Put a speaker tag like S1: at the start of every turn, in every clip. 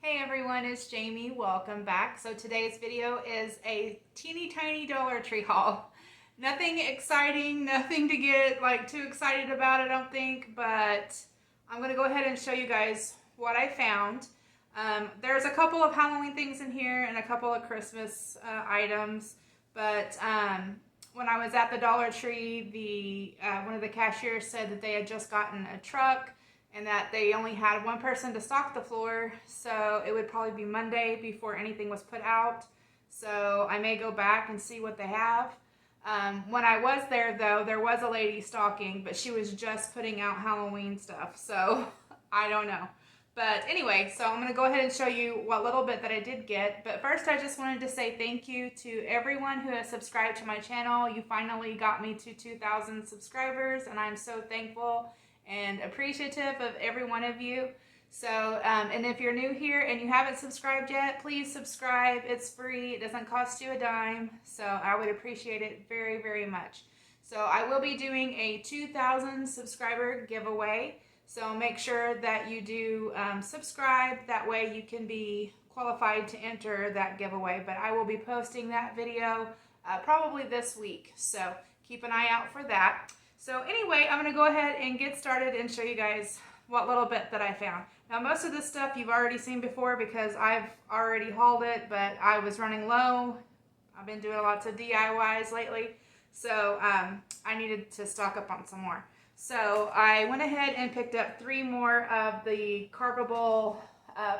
S1: Hey everyone, it's Jamie. Welcome back. So today's video is a teeny tiny Dollar Tree haul. Nothing exciting, nothing to get too excited about, I don't think, but I'm going to go ahead and show you guys what I found. There's a couple of Halloween things in here and a couple of Christmas items, but when I was at the Dollar Tree, one of the cashiers said that they had just gotten a truck and that they only had one person to stock the floor, so it would probably be Monday before anything was put out. So I may go back and see what they have. When I was there, though, there was a lady stocking, but she was just putting out Halloween stuff, so I don't know. But anyway, so I'm going to go ahead and show you what little bit that I did get. But first, I just wanted to say thank you to everyone who has subscribed to my channel. You finally got me to 2,000 subscribers, and I'm so thankful and appreciative of every one of you. So, and if you're new here and you haven't subscribed yet, please subscribe. It's free. It doesn't cost you a dime. So I would appreciate it very, very much. So I will be doing a 2,000 subscriber giveaway. So make sure that you do subscribe. That way you can be qualified to enter that giveaway. But I will be posting that video probably this week. So keep an eye out for that. So anyway, I'm going to go ahead and get started and show you guys what little bit that I found. Now most of this stuff you've already seen before because I've already hauled it, but I was running low. I've been doing lots of DIYs lately, so I needed to stock up on some more. So I went ahead and picked up 3 more of the carvable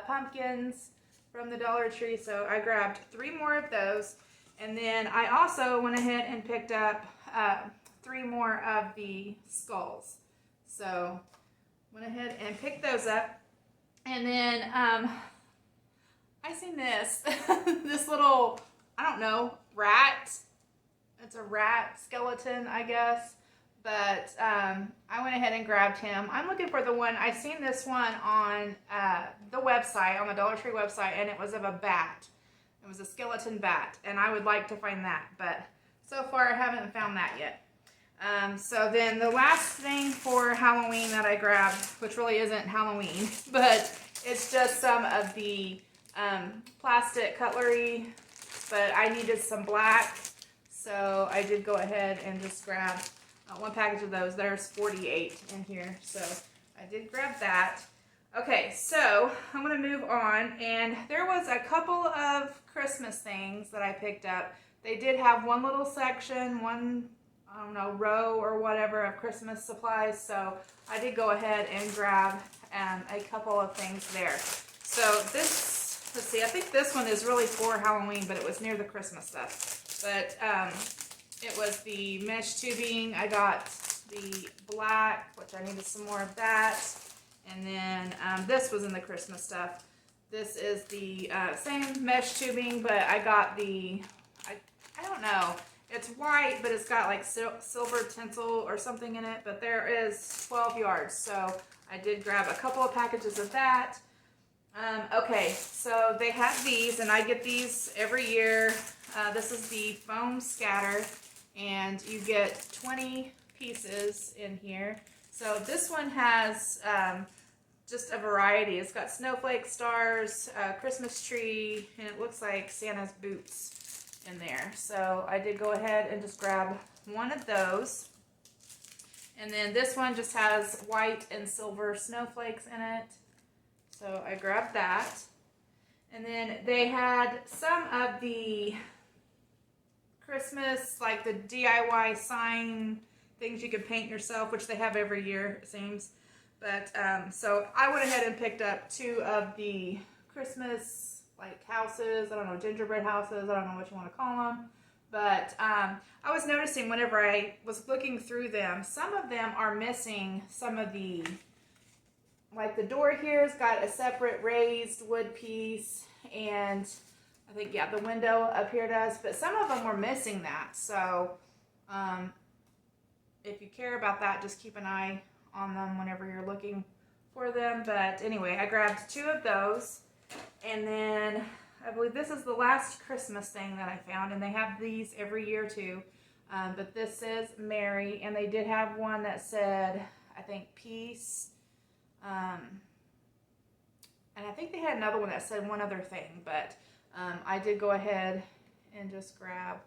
S1: pumpkins from the Dollar Tree. So I grabbed 3 more of those, and then I also went ahead and picked up 3 more of the skulls. So went ahead and picked those up. And then I seen this this little, I don't know, rat. It's a rat skeleton, I guess. But I went ahead and grabbed him. I'm looking for the one, I seen this one on the website, on the Dollar Tree website, and it was of a bat. It was a skeleton bat, and I would like to find that, but so far I haven't found that yet. So then the last thing for Halloween that I grabbed, which really isn't Halloween, but it's just some of the plastic cutlery, but I needed some black, so I did go ahead and just grab one package of those. There's 48 in here, so I did grab that. Okay, so I'm going to move on, and there was a couple of Christmas things that I picked up. They did have one little section, one, I don't know, row or whatever of Christmas supplies, so I did go ahead and grab a couple of things there. So this, let's see, I think this one is really for Halloween, but it was near the Christmas stuff. But it was the mesh tubing. I got the black, which I needed some more of that. And then this was in the Christmas stuff. This is the same mesh tubing, but I got the, I don't know. It's white, but it's got like silver tinsel or something in it, but there is 12 yards, so I did grab a couple of packages of that. Okay, so they have these, and I get these every year. This is the foam scatter, and you get 20 pieces in here. So this one has just a variety. It's got snowflake stars, Christmas tree, and it looks like Santa's boots in there. So I did go ahead and just grab one of those. And then this one just has white and silver snowflakes in it. So I grabbed that. And then they had some of the Christmas, like the DIY sign things you could paint yourself, which they have every year, it seems. But so I went ahead and picked up 2 of the Christmas like houses, I don't know, gingerbread houses, I don't know what you want to call them, but I was noticing whenever I was looking through them, some of them are missing some of the, like the door here's got a separate raised wood piece, and I think, yeah, the window up here does, but some of them were missing that, so if you care about that, just keep an eye on them whenever you're looking for them. But anyway, I grabbed 2 of those. And then I believe this is the last Christmas thing that I found, and they have these every year too. But this is Mary, and they did have one that said, I think, peace, And I think they had another one that said one other thing, but I did go ahead and just grab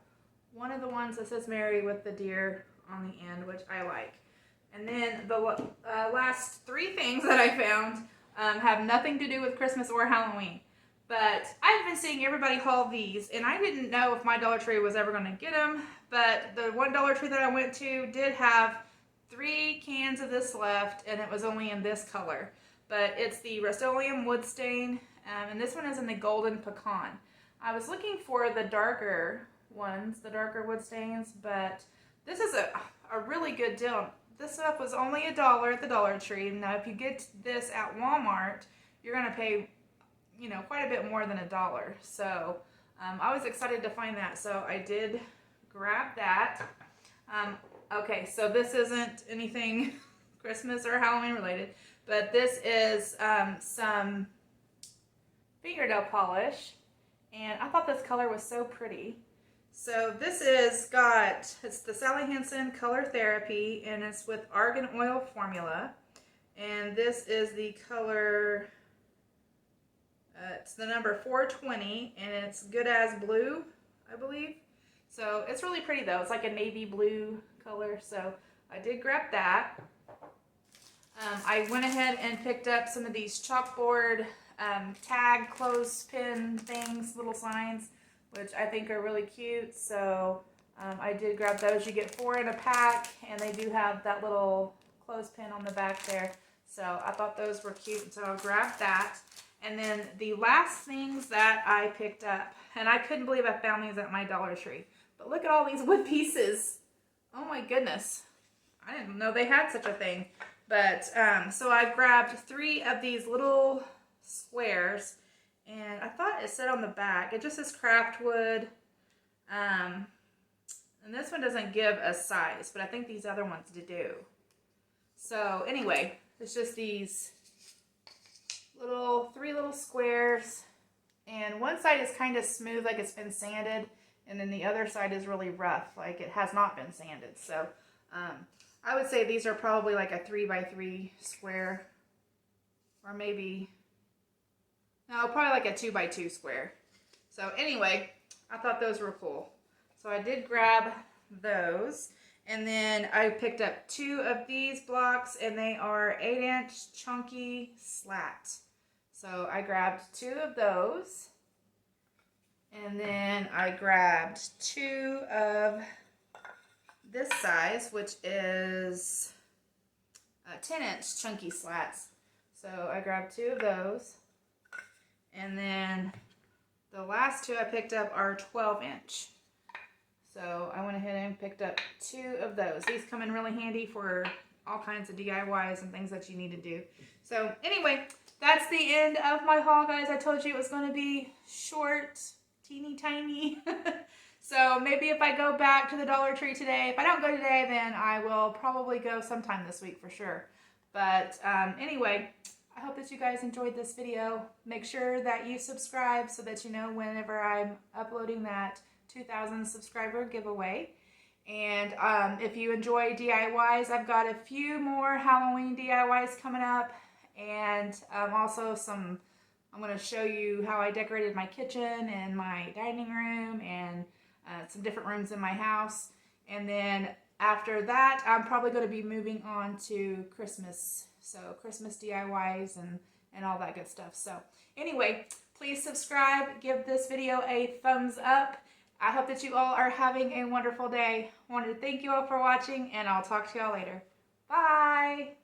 S1: one of the ones that says Mary with the deer on the end, which I like. And then the last three things that I found have nothing to do with Christmas or Halloween. But I've been seeing everybody haul these, and I didn't know if my Dollar Tree was ever going to get them. But the one Dollar Tree that I went to did have 3 cans of this left, and it was only in this color. But it's the Rust-Oleum Wood Stain, and this one is in the Golden Pecan. I was looking for the darker ones, the darker wood stains, but this is a really good deal. This stuff was only $1 at the Dollar Tree. Now, if you get this at Walmart, you're going to pay, you know, quite a bit more than $1. So I was excited to find that. So I did grab that. Okay, so this isn't anything Christmas or Halloween related, but this is some fingernail polish, and I thought this color was so pretty. So this is it's the Sally Hansen Color Therapy, and it's with argan oil formula, and this is the color, it's the number 420, and it's Good as Blue, I believe. So it's really pretty though. It's like a navy blue color, so I did grab that. I went ahead and picked up some of these chalkboard tag clothespin things, little signs, which I think are really cute. So I did grab those. You get 4 in a pack, and they do have that little clothespin on the back there. So I thought those were cute, so I'll grab that. And then the last things that I picked up, and I couldn't believe I found these at my Dollar Tree, but look at all these wood pieces. Oh my goodness. I didn't know they had such a thing. But, so I grabbed 3 of these little squares, and I thought it said on the back, it just says craft wood, and this one doesn't give a size, but I think these other ones do. So anyway, it's just these 3 little squares, and one side is kind of smooth, like it's been sanded, and then the other side is really rough, like it has not been sanded. So, I would say these are probably like a 3x3 square, or maybe, no, probably like a 2x2 square. So anyway, I thought those were cool. So I did grab those, and then I picked up 2 of these blocks, and they are 8-inch chunky slat. So I grabbed 2 of those, and then I grabbed 2 of this size, which is 10-inch chunky slats. So I grabbed 2 of those, and then the last 2 I picked up are 12-inch. So I went ahead and picked up 2 of those. These come in really handy for all kinds of DIYs and things that you need to do. So anyway, that's the end of my haul, guys. I told you it was going to be short, teeny tiny. So maybe if I go back to the Dollar Tree today, if I don't go today, then I will probably go sometime this week for sure. But anyway, I hope that you guys enjoyed this video. Make sure that you subscribe so that you know whenever I'm uploading that 2,000 subscriber giveaway. And if you enjoy DIYs, I've got a few more Halloween DIYs coming up, and also I'm going to show you how I decorated my kitchen and my dining room and some different rooms in my house. And then after that, I'm probably going to be moving on to Christmas. So Christmas DIYs and all that good stuff. So anyway, please subscribe, give this video a thumbs up. I hope that you all are having a wonderful day. I wanted to thank you all for watching, and I'll talk to y'all later. Bye!